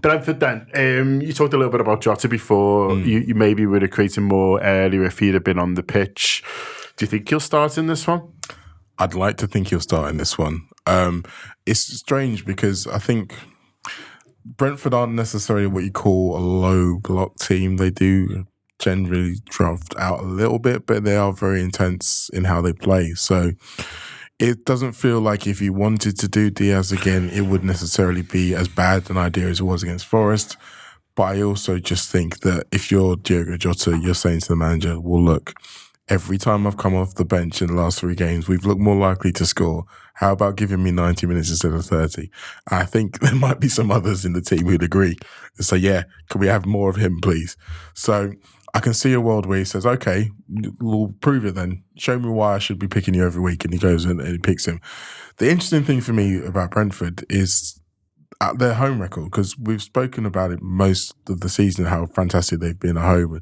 Brentford then, you talked a little bit about Jota before. You maybe would have created more earlier if he'd have been on the pitch. Do you think he'll start in this one? I'd like to think he'll start in this one. It's strange because I think Brentford aren't necessarily what you call a low block team. They do generally draft out a little bit, but they are very intense in how they play. So it doesn't feel like if you wanted to do Diaz again, it would necessarily be as bad an idea as it was against Forest. But I also just think that if you're Diogo Jota, you're saying to the manager, well, look, every time I've come off the bench in the last 3 games, we've looked more likely to score. How about giving me 90 minutes instead of 30? I think there might be some others in the team who'd agree and say, yeah, can we have more of him, please? So I can see a world where he says, okay, we'll prove it then. Show me why I should be picking you every week. And he goes and he picks him. The interesting thing for me about Brentford is at their home record, because we've spoken about it most of the season, how fantastic they've been at home.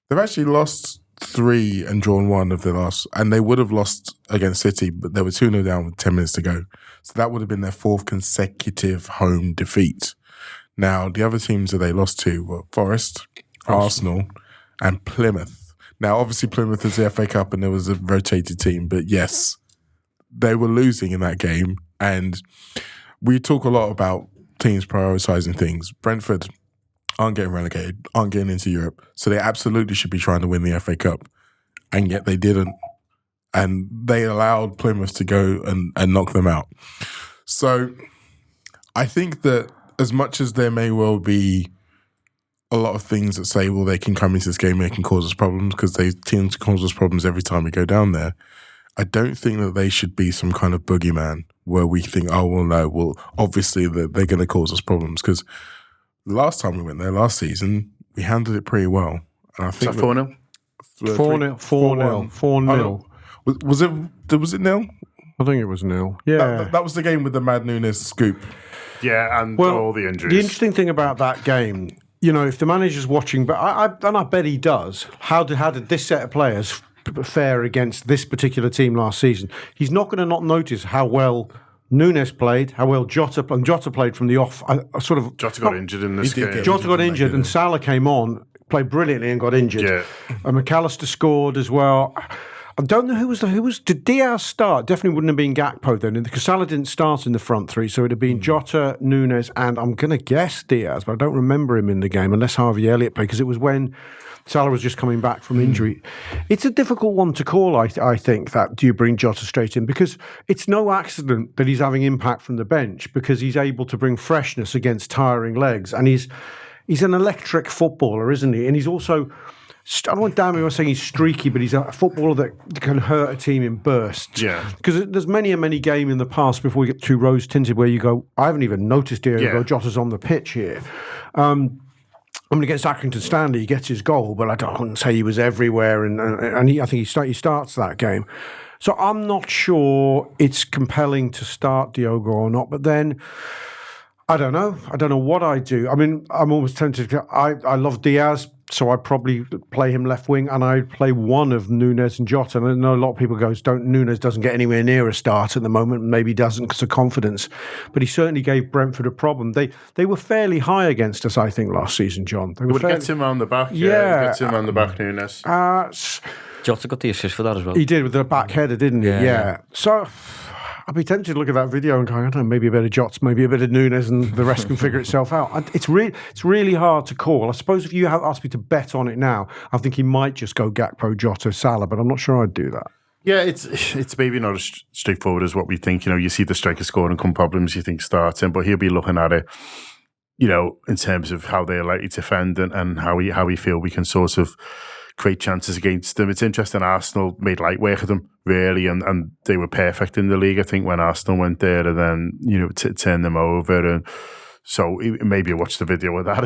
They've actually lost 3 and drawn 1 of their last, and they would have lost against City, but they were 2-0 down with 10 minutes to go. So that would have been their 4th consecutive home defeat. Now, the other teams that they lost to were Forest, Arsenal, and Plymouth. Now, obviously, Plymouth is the FA Cup and there was a rotated team, but yes, they were losing in that game. And we talk a lot about teams prioritising things. Brentford aren't getting relegated, aren't getting into Europe, so they absolutely should be trying to win the FA Cup, and yet they didn't. And they allowed Plymouth to go and knock them out. So I think that as much as there may well be a lot of things that say, well, they can come into this game and they can cause us problems because they tend to cause us problems every time we go down there, I don't think that they should be some kind of boogeyman where we think, oh, well, no, well, obviously they're going to cause us problems, because last time we went there, last season, we handled it pretty well. And I think 4-0? 4-0. 4-0. Was it nil? I think it was nil. Yeah. That was the game with the Mad Nunes scoop. Yeah, and all the injuries. The interesting thing about that game, you know, if the manager's watching, but I bet he does, how did this set of players fare against this particular team last season? He's not going to not notice how well Nunes played, how well Jota played from the off. Jota got injured in this game. Jota got injured and Salah came on, played brilliantly and got injured. Yeah. And McAllister scored as well. I don't know who was. Did Diaz start? Definitely wouldn't have been Gakpo then, because Salah didn't start in the front 3, so it'd have been Jota, Nunes, and I'm going to guess Diaz, but I don't remember him in the game unless Harvey Elliott played, because it was when Salah was just coming back from injury. It's a difficult one to call, I think, that do you bring Jota straight in, because it's no accident that he's having impact from the bench, because he's able to bring freshness against tiring legs, and he's an electric footballer, isn't he? And he's also, I don't want to damn him by saying he's streaky, but he's a footballer that can hurt a team in bursts. Yeah. Because there's many game in the past before we get too rose-tinted where you go, I haven't even noticed Diogo Jota's on the pitch here. Against Accrington Stanley, he gets his goal, but I wouldn't say he was everywhere, and I think he starts that game. So I'm not sure it's compelling to start Diogo or not, but then I don't know. I don't know what I do. I mean, I'm almost tempted. I love Diaz, so I'd probably play him left wing, and I'd play one of Nunes and Jota. And I know a lot of people go, Nunes doesn't get anywhere near a start at the moment. Maybe he doesn't because of confidence, but he certainly gave Brentford a problem. They were fairly high against us, I think, last season, John. They were get him on the back. Yeah, get him on the back, Nunes. Jota got the assist for that as well. He did with the back header, didn't he? Yeah. So I'd be tempted to look at that video and go, I don't know, maybe a bit of Jota, maybe a bit of Nunes, and the rest can figure itself out. It's really hard to call. I suppose if you asked me to bet on it now, I think he might just go Gakpo, Jota, Salah, but I'm not sure I'd do that. Yeah, it's maybe not as straightforward as what we think. You know, you see the striker scoring and come problems, you think starting, but he'll be looking at it, you know, in terms of how they're likely to defend and how we feel we can sort of create chances against them. It's interesting, Arsenal made light work of them, really, and they were perfect in the league, I think, when Arsenal went there and then, you know, turned them over. And so maybe watch the video of that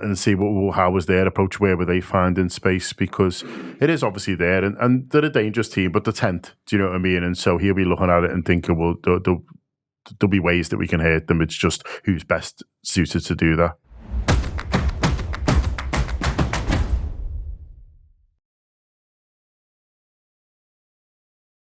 and see how was their approach, where were they finding space, because it is obviously there, and they're a dangerous team, but the 10th, do you know what I mean? And so he'll be looking at it and thinking, well, there'll be ways that we can hurt them. It's just who's best suited to do that.